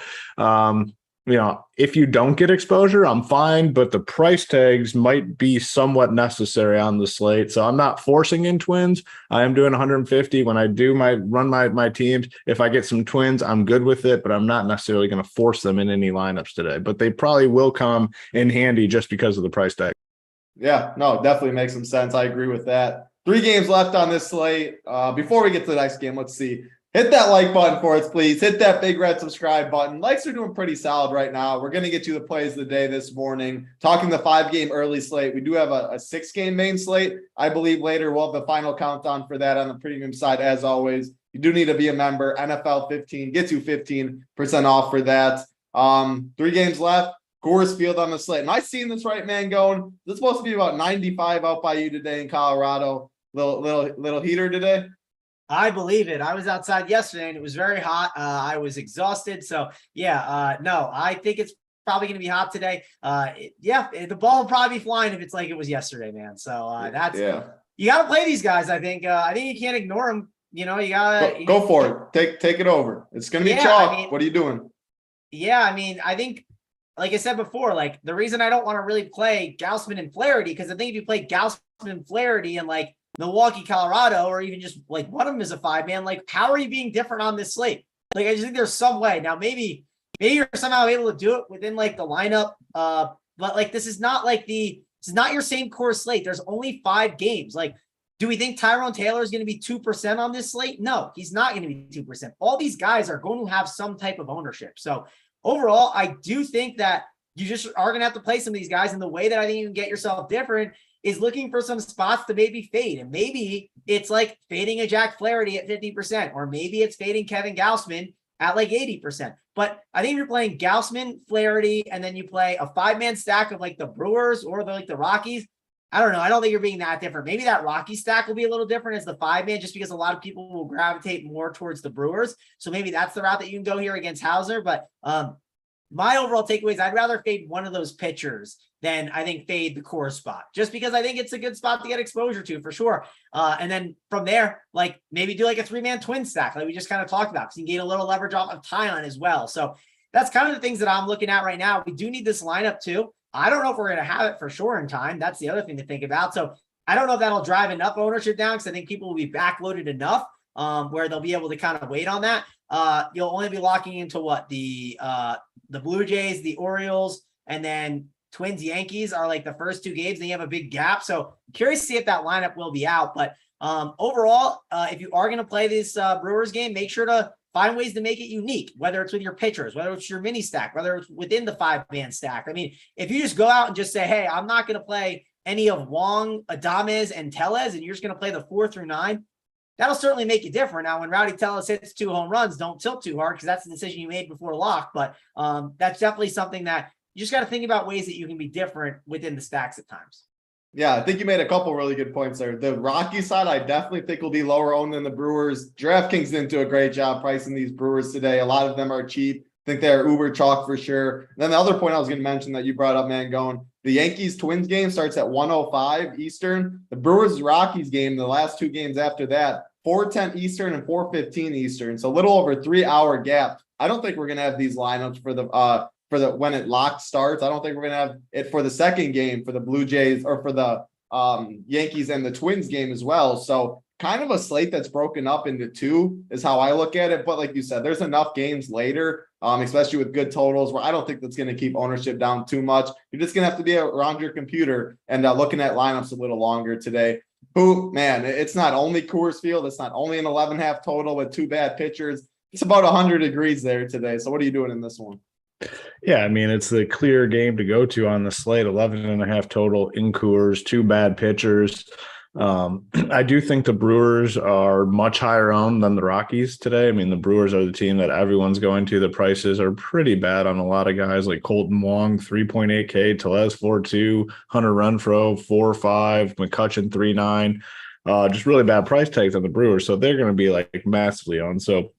if you don't get exposure, I'm fine, but the price tags might be somewhat necessary on the slate. So I'm not forcing in Twins. I am doing 150 when I do run my teams. If I get some Twins, I'm good with it, but I'm not necessarily going to force them in any lineups today. But they probably will come in handy just because of the price tag. Yeah, no, definitely makes some sense. I agree with that. 3 games left on this slate. Before we get to the next game, let's see. Hit that like button for us, please. Hit that big red subscribe button. Likes are doing pretty solid right now. We're going to get you the plays of the day this morning. Talking the 5-game early slate. We do have a 6-game main slate. I believe later we'll have the final countdown for that on the premium side. As always, you do need to be a member. NFL 15 gets you 15% off for that. 3 games left. Coors Field on the slate. Am I seeing this right, man? Going, this is supposed to be about 95 out by you today in Colorado. Little heater today. I believe it. I was outside yesterday and it was very hot. I was exhausted. So no, I think it's probably going to be hot today. The ball will probably be flying if it's like it was yesterday, man. So you got to play these guys. I think you can't ignore them. You got to go for it. Take it over. It's going to be chalk. What are you doing? Yeah. I mean, I think, like I said before, like the reason I don't want to really play Gausman and Flaherty, because I think if you play Gausman and Flaherty and like Milwaukee, Colorado, or even just like one of them is a 5-man, like how are you being different on this slate? Like, I just think there's some way. Now, maybe you're somehow able to do it within like the lineup. But like, this is not your same core slate. There's only 5 games. Like, do we think Tyrone Taylor is going to be 2% on this slate? No, he's not going to be 2%. All these guys are going to have some type of ownership. So overall, I do think that you just are going to have to play some of these guys. And the way that I think you can get yourself different is looking for some spots to maybe fade. And maybe it's like fading a Jack Flaherty at 50%, or maybe it's fading Kevin Gausman at like 80%. But I think if you're playing Gausman, Flaherty, and then you play a 5-man stack of like the Brewers or the Rockies, I don't know. I don't think you're being that different. Maybe that Rocky stack will be a little different as the 5-man, just because a lot of people will gravitate more towards the Brewers. So maybe that's the route that you can go here against Hauser. But my overall takeaway is I'd rather fade one of those pitchers than I think fade the core spot, just because I think it's a good spot to get exposure to for sure. And then from there, like maybe do like a 3-man twin stack, like we just kind of talked about, because you can gain a little leverage off of Tyon as well. So that's kind of the things that I'm looking at right now. We do need this lineup too. I don't know if we're going to have it for sure in time. That's the other thing to think about. So I don't know if that'll drive enough ownership down, because I think people will be backloaded enough where they'll be able to kind of wait on that. You'll only be locking into what the Blue Jays, the Orioles, and then Twins, Yankees are like the first 2 games. Then you have a big gap. So curious to see if that lineup will be out. But overall, if you are going to play this Brewers game, make sure to find ways to make it unique, whether it's with your pitchers, whether it's your mini stack, whether it's within the 5-man stack. I mean, if you just go out and just say, hey, I'm not going to play any of Wong, Adames, and Tellez, and you're just going to play the 4 through 9, that'll certainly make you different. Now, when Rowdy Tellez hits 2 home runs, don't tilt too hard, because that's the decision you made before lock. But that's definitely something that you just got to think about ways that you can be different within the stacks at times. Yeah, I think you made a couple really good points there. The Rocky side, I definitely think will be lower owned than the Brewers. DraftKings didn't do a great job pricing these Brewers today. A lot of them are cheap. I think they're uber chalk for sure. And then the other point I was going to mention that you brought up, Mangone, the Yankees Twins game starts at 1:05 Eastern. The Brewers Rockies game, the last two games after that, 4:10 Eastern and 4:15 Eastern. So a little over 3-hour gap. I don't think we're going to have these lineups for the when it locked starts. I don't think we're going to have it for the second game for the Blue Jays or for the Yankees and the Twins game as well. So kind of a slate that's broken up into two is how I look at it. But like you said, there's enough games later, especially with good totals, where I don't think that's going to keep ownership down too much. You're just going to have to be around your computer and looking at lineups a little longer today. Man, it's not only Coors Field. It's not only an 11.5 total with two bad pitchers. It's about 100 degrees there today. So what are you doing in this one? Yeah, I mean, it's the clear game to go to on the slate, 11.5 total in Coors, two bad pitchers. I do think the Brewers are much higher owned than the Rockies today. I mean, the Brewers are the team that everyone's going to. The prices are pretty bad on a lot of guys like Colton Wong, 3.8K, Tellez 4.2, Hunter Renfroe 4.5, McCutchen 3.9. Just really bad price tags on the Brewers. So they're going to be like massively owned. So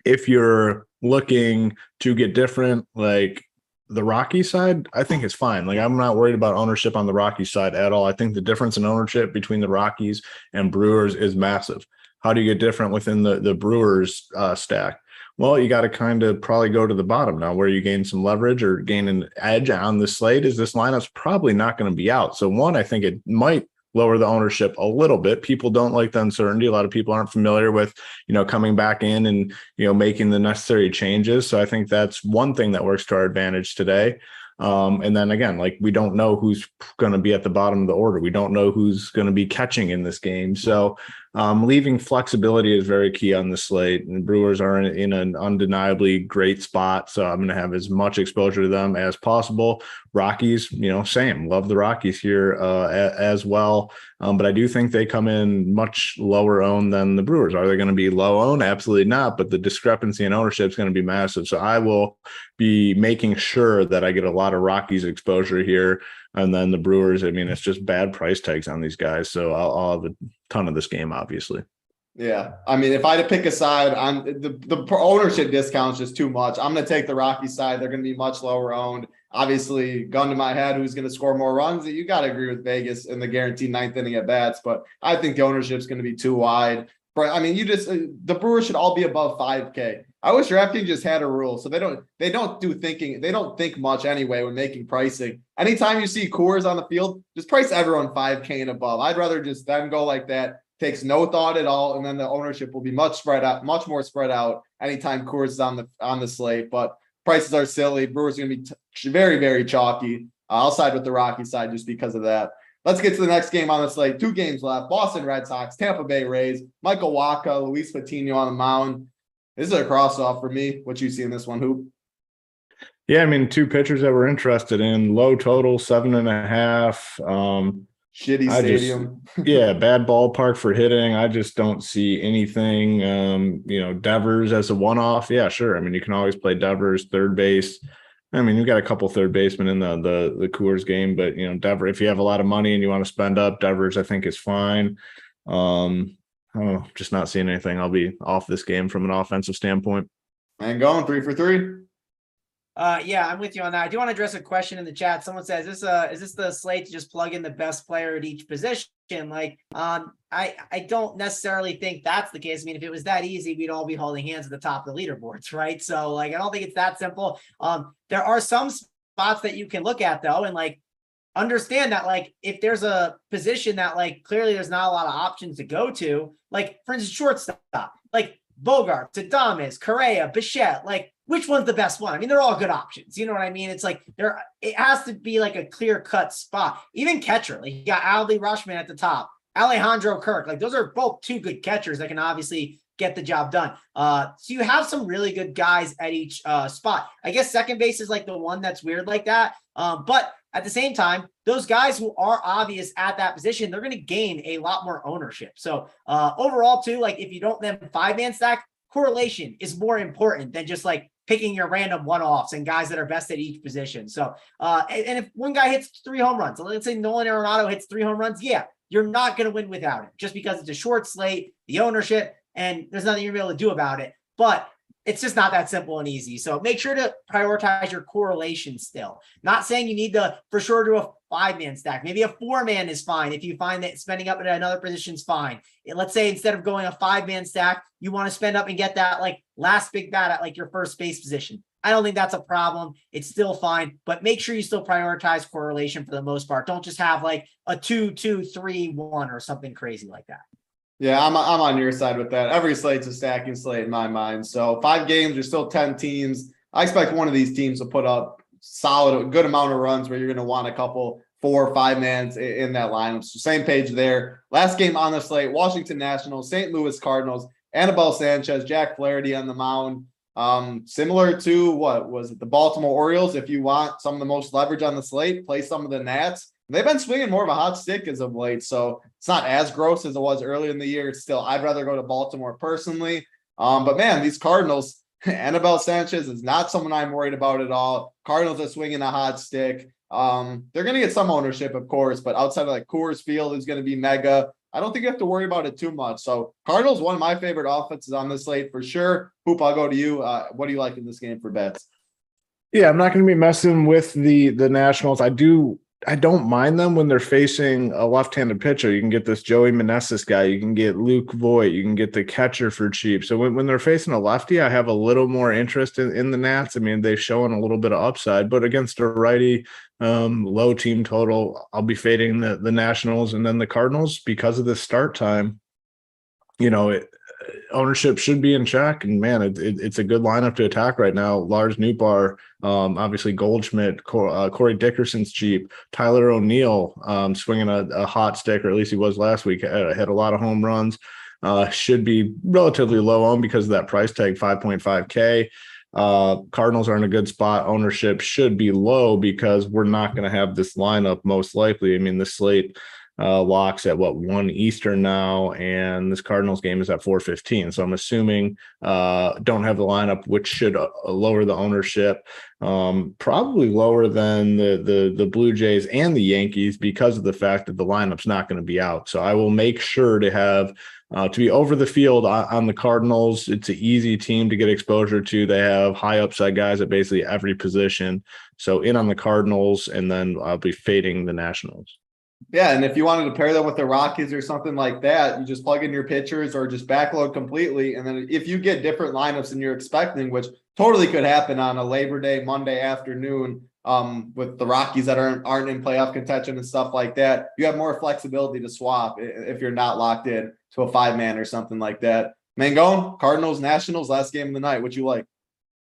if you're looking to get different, like the Rocky side, I think it's fine. Like, I'm not worried about ownership on the Rocky side at all. I think the difference in ownership between the Rockies and Brewers is massive. How do you get different within the Brewers stack? Well, you got to kind of probably go to the bottom now, where you gain some leverage or gain an edge on the slate. Is this lineup's probably not going to be out. So one, I think it might lower the ownership a little bit. People don't like the uncertainty. A lot of people aren't familiar with, coming back in and, making the necessary changes. So I think that's one thing that works to our advantage today. And then again, like, we don't know who's going to be at the bottom of the order. We don't know who's going to be catching in this game. So leaving flexibility is very key on the slate, and Brewers are in an undeniably great spot. So I'm going to have as much exposure to them as possible. Rockies, same. Love the Rockies here as well. But I do think they come in much lower owned than the Brewers. Are they going to be low owned? Absolutely not. But the discrepancy in ownership is going to be massive. So I will be making sure that I get a lot of Rockies exposure here. And then the Brewers, I mean, it's just bad price tags on these guys. So I'll have a ton of this game, obviously. Yeah. I mean, if I had to pick a side, on the ownership discount is just too much. I'm going to take the Rocky side. They're going to be much lower owned. Obviously, gun to my head, who's going to score more runs? You got to agree with Vegas in the guaranteed ninth inning at bats, but I think the ownership is going to be too wide. But I mean, the Brewers should all be above 5K. I wish DraftKings just had a rule, so they don't do thinking. They don't think much anyway when making pricing. Anytime you see Coors on the field, just price everyone 5K and above. I'd rather just then go like that. Takes no thought at all, and then the ownership will be much more spread out anytime Coors is on the slate. But prices are silly. Brewers are going to be very, very chalky. I'll side with the Rocky side just because of that. Let's get to the next game on the slate. 2 games left. Boston Red Sox, Tampa Bay Rays, Michael Wacha, Luis Patino on the mound. This is a cross-off for me. What you see in this one, Hoop? Yeah, I mean, 2 pitchers that we're interested in. Low total, 7.5. Shitty stadium. Bad ballpark for hitting. I just don't see anything. Devers as a one-off. Yeah, sure. I mean, you can always play Devers, third base. I mean, you've got a couple third basemen in the Coors game, but Devers, if you have a lot of money and you want to spend up, Devers, I think is fine. I don't know, just not seeing anything. I'll be off this game from an offensive standpoint. And going 3 for 3. Yeah, I'm with you on that. I do want to address a question in the chat. Someone says, is this the slate to just plug in the best player at each position? Like, I don't necessarily think that's the case. I mean, if it was that easy, we'd all be holding hands at the top of the leaderboards, right? So, like, I don't think it's that simple. There are some spots that you can look at, though, and, like, understand that, like, if there's a position that, like, clearly there's not a lot of options to go to, like, for instance, shortstop, like Bogart, Adames, Correa, Bichette, like, which one's the best one? I mean, they're all good options. You know what I mean? It's like it has to be like a clear-cut spot. Even catcher, like you got Adley Rutschman at the top, Alejandro Kirk, like those are both 2 good catchers that can obviously get the job done. So you have some really good guys at each spot. I guess second base is like the one that's weird like that. But at the same time, those guys who are obvious at that position, they're going to gain a lot more ownership. So overall, too, like if you don't then 5-man stack, correlation is more important than just like picking your random one-offs and guys that are best at each position. So, and if one guy hits 3 home runs, let's say Nolan Arenado hits 3 home runs, yeah, you're not going to win without it just because it's a short slate, the ownership, and there's nothing you're able to do about it. But it's just not that simple and easy. So make sure to prioritize your correlation still. Not saying you need to for sure do a 5-man stack. Maybe a 4-man is fine if you find that spending up at another position is fine. Let's say instead of going a 5-man stack, you want to spend up and get that like last big bat at like your first base position. I don't think that's a problem. It's still fine, but make sure you still prioritize correlation for the most part. Don't just have like a 2-2-3-1 or something crazy like that. Yeah, I'm on your side with that. Every slate's a stacking slate in my mind. So 5 games, there's still 10 teams. I expect one of these teams to put up a good amount of runs where you're going to want a couple 4 or 5-mans in that lineup. So same page there. Last game on the slate, Washington Nationals, St. Louis Cardinals, Anibal Sanchez, Jack Flaherty on the mound. Similar to what was it, the Baltimore Orioles? If you want some of the most leverage on the slate, play some of the Nats. They've been swinging more of a hot stick as of late, so it's not as gross as it was earlier in the year. It's still, I'd rather go to Baltimore personally. But man, these Cardinals, Anibal Sanchez is not someone I'm worried about at all. Cardinals are swinging a hot stick. They're going to get some ownership, of course, but outside of like Coors Field is going to be mega. I don't think you have to worry about it too much. So Cardinals, one of my favorite offenses on this slate for sure. Hoop, I'll go to you. What do you like in this game for bets? Yeah, I'm not going to be messing with the Nationals. I don't mind them when they're facing a left-handed pitcher. You can get this Joey Meneses guy. You can get Luke Voigt. You can get the catcher for cheap. So when they're facing a lefty, I have a little more interest in the Nats. I mean, they've shown a little bit of upside, but against a righty, low team total, I'll be fading the Nationals. And then the Cardinals, because of the start time, ownership should be in check, and man, it's a good lineup to attack right now. Lars Nootbaar, obviously Goldschmidt, Corey Dickerson's cheap, Tyler O'Neill swinging a hot stick, or at least he was last week. Hit a lot of home runs. Should be relatively low owned because of that price tag, 5.5K. Cardinals are in a good spot. Ownership should be low because we're not going to have this lineup most likely. I mean, the slate locks at 1 Eastern now, and this Cardinals game is at 4:15. So I'm assuming don't have the lineup, which should lower the ownership, probably lower than the Blue Jays and the Yankees because of the fact that the lineup's not going to be out. So I will make sure to have to be over the field on the Cardinals. It's an easy team to get exposure to. They have high upside guys at basically every position. So in on the Cardinals, and then I'll be fading the Nationals. Yeah, and if you wanted to pair that with the Rockies or something like that, you just plug in your pitchers or just backload completely. And then if you get different lineups than you're expecting, which totally could happen on a Labor Day, Monday afternoon, with the Rockies that aren't in playoff contention and stuff like that, you have more flexibility to swap if you're not locked in to a 5-man or something like that. Mangone, Cardinals, Nationals, last game of the night. What you like?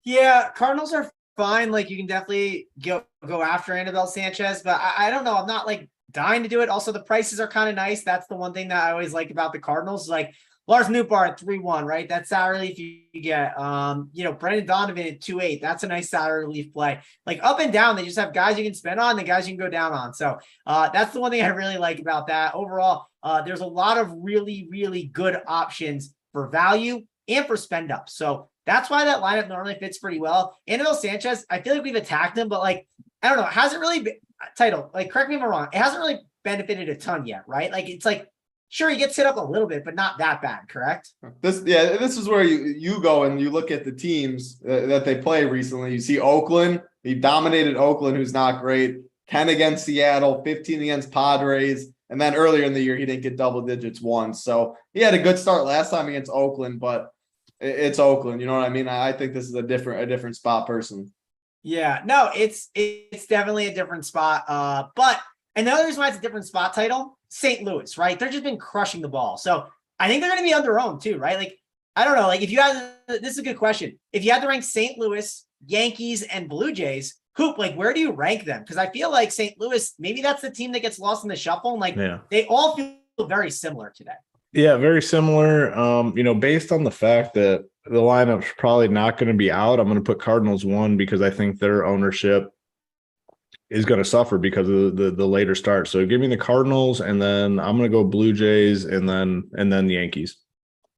Yeah, Cardinals are fine. Like, you can definitely go after Anibal Sanchez, but I don't know. I'm not like dying to do it. Also, the prices are kind of nice. That's the one thing that I always like about the Cardinals. Like Lars Nootbaar at 3-1, right? That's salary relief you get. Brendan Donovan at 2.8. That's a nice salary relief play. Like up and down, they just have guys you can spend on, the guys you can go down on. So that's the one thing I really like about that. Overall, there's a lot of really, really good options for value and for spend up. So that's why that lineup normally fits pretty well. Anibal Sanchez, I feel like we've attacked him, but like, I don't know, it hasn't really been title. Like, correct me if I'm wrong, it hasn't really benefited a ton yet, right? Like, it's like, sure, he gets hit up a little bit, but not that bad, correct? This is where you go and you look at the teams that they play recently. You see Oakland, he dominated Oakland, who's not great. 10 against Seattle, 15 against Padres, and then earlier in the year he didn't get double digits once. So he had a good start last time against Oakland, but it's Oakland. You know what I mean? I think this is a different spot personally. Yeah, no, it's definitely a different spot. But another reason why it's a different spot title, St. Louis, right? They're just been crushing the ball. So I think they're going to be under owned too, right? Like, I don't know. Like, if you had, this is a good question. If you had to rank St. Louis, Yankees, and Blue Jays, Hoop, like, where do you rank them? Because I feel like St. Louis, maybe that's the team that gets lost in the shuffle. And like, They all feel very similar today. Yeah, very similar. Based on the fact that the lineup's probably not going to be out, I'm going to put Cardinals 1 because I think their ownership is going to suffer because of the later start. So give me the Cardinals, and then I'm going to go Blue Jays, and then the Yankees.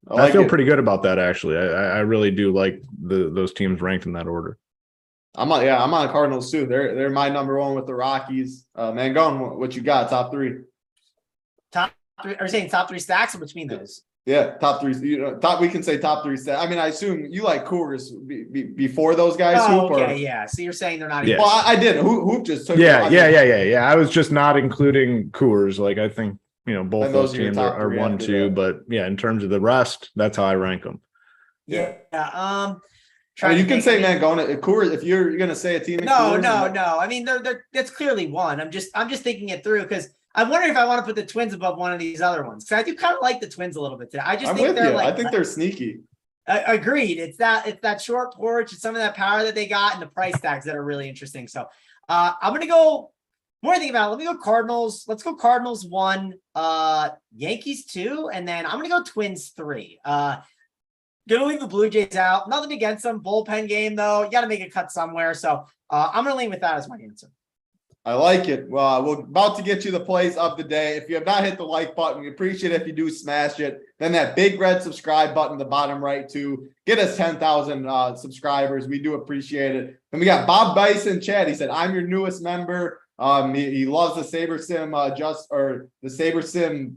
I feel pretty good about that, actually. I really do like those teams ranked in that order. I'm on the Cardinals too. They're my number one with the Rockies. Mangone, what you got? Top three? Top three? Are you saying top three stacks or between those? Yeah, top three. We can say top three stacks. I mean, I assume you like Coors before those guys. Oh, Hoop, okay, or? Yeah. So you're saying they're not. Yeah. Well, I did. Hoop just took. Yeah. I was just not including Coors. Like, I think both those teams are 1, 2, but yeah, in terms of the rest, that's how I rank them. Yeah. I mean, you can say Mangone, Coors, if you're going to say a team. No. I mean, that's clearly one. I'm just thinking it through because I'm wondering if I want to put the Twins above one of these other ones because I do kind of like the Twins a little bit today. I'm with you. I think they're sneaky. Agreed. It's that short porch. It's some of that power that they got and the price tags that are really interesting. So I'm going to go. More to think about. Let me go Cardinals. Let's go Cardinals 1, Yankees 2, and then I'm going to go Twins 3. Gonna leave the Blue Jays out. Nothing against them. Bullpen game though. You got to make a cut somewhere. So I'm going to lean with that as my answer. I like it. Well, we're about to get you the plays of the day. If you have not hit the like button, we appreciate it if you do smash it. Then that big red subscribe button, the bottom right too. Get us 10,000 subscribers. We do appreciate it. And we got Bob Bison Chad. He said, I'm your newest member. He loves the SaberSim the SaberSim.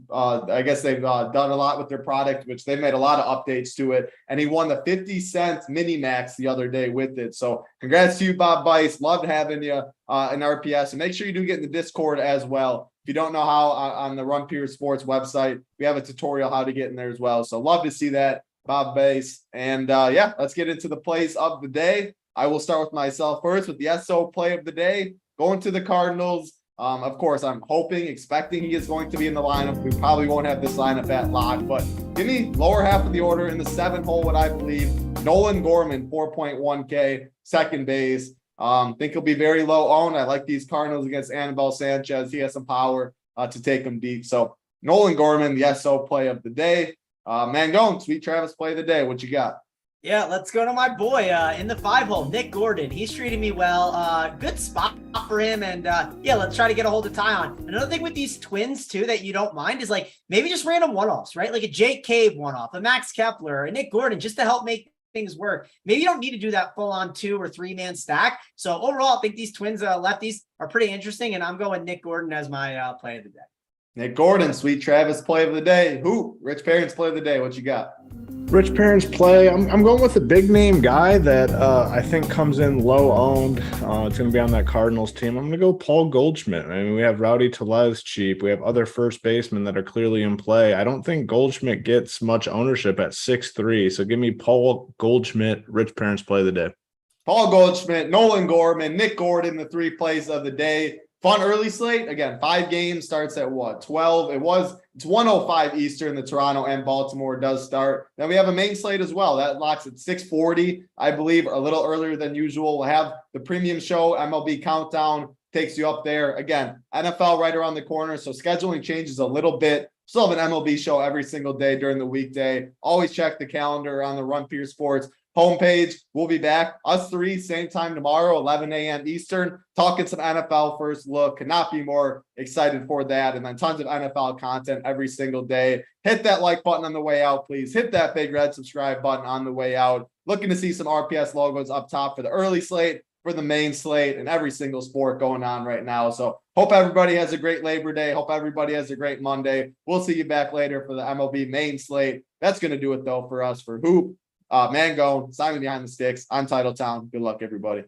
I guess they've done a lot with their product, which they made a lot of updates to it. And he won the 50-cent mini max the other day with it. So congrats to you, Bob Bice. Loved having you in RPS. And make sure you do get in the Discord as well. If you don't know how, on the Run Pure Sports website, we have a tutorial how to get in there as well. So love to see that, Bob Bice. And let's get into the plays of the day. I will start with myself first with the SO play of the day. Going to the Cardinals. Of course, I'm expecting he is going to be in the lineup. We probably won't have this lineup at lock, but give me lower half of the order in the 7 hole, what I believe. Nolan Gorman, 4.1K, second base. Think he'll be very low owned. I like these Cardinals against Anibal Sanchez. He has some power to take them deep. So Nolan Gorman, the SO play of the day. Mangone, Sweet Travis play of the day. What you got? Yeah, let's go to my boy in the 5 hole, Nick Gordon. He's treating me well. Good spot for him. And let's try to get a hold of Tyon. Another thing with these Twins, too, that you don't mind is like maybe just random one-offs, right? Like a Jake Cave one-off, a Max Kepler, a Nick Gordon, just to help make things work. Maybe you don't need to do that full-on 2 or 3-man stack. So overall, I think these Twins lefties are pretty interesting. And I'm going Nick Gordon as my play of the day. Nick Gordon, Sweet Travis play of the day. Rich Parents play of the day. What you got? Rich Parents play. I'm going with a big name guy that I think comes in low owned. It's going to be on that Cardinals team. I'm going to go Paul Goldschmidt. I mean, we have Rowdy Tellez cheap. We have other first basemen that are clearly in play. I don't think Goldschmidt gets much ownership at 6.3. So give me Paul Goldschmidt, Rich Parents play of the day. Paul Goldschmidt, Nolan Gorman, Nick Gordon, the 3 plays of the day. Fun early slate. Again, 5 games, starts at what? 12. It's 1:05 Eastern. The Toronto and Baltimore does start. Then we have a main slate as well. That locks at 6:40, I believe, a little earlier than usual. We'll have the premium show, MLB Countdown, takes you up there. Again, NFL right around the corner. So scheduling changes a little bit. Still have an MLB show every single day during the weekday. Always check the calendar on the Run Pure Sports homepage. We'll be back, us 3, same time tomorrow, 11 a.m. Eastern, talking some NFL first look. Could not be more excited for that. And then tons of NFL content every single day. Hit that like button on the way out, please. Hit that big red subscribe button on the way out. Looking to see some RPS logos up top for the early slate, for the main slate, and every single sport going on right now. So hope everybody has a great Labor Day. Hope everybody has a great Monday. We'll see you back later for the MLB main slate. That's going to do it, though, for us for Hoop. Mangone, Simon Behind the Sticks. I'm Titletown. Good luck, everybody.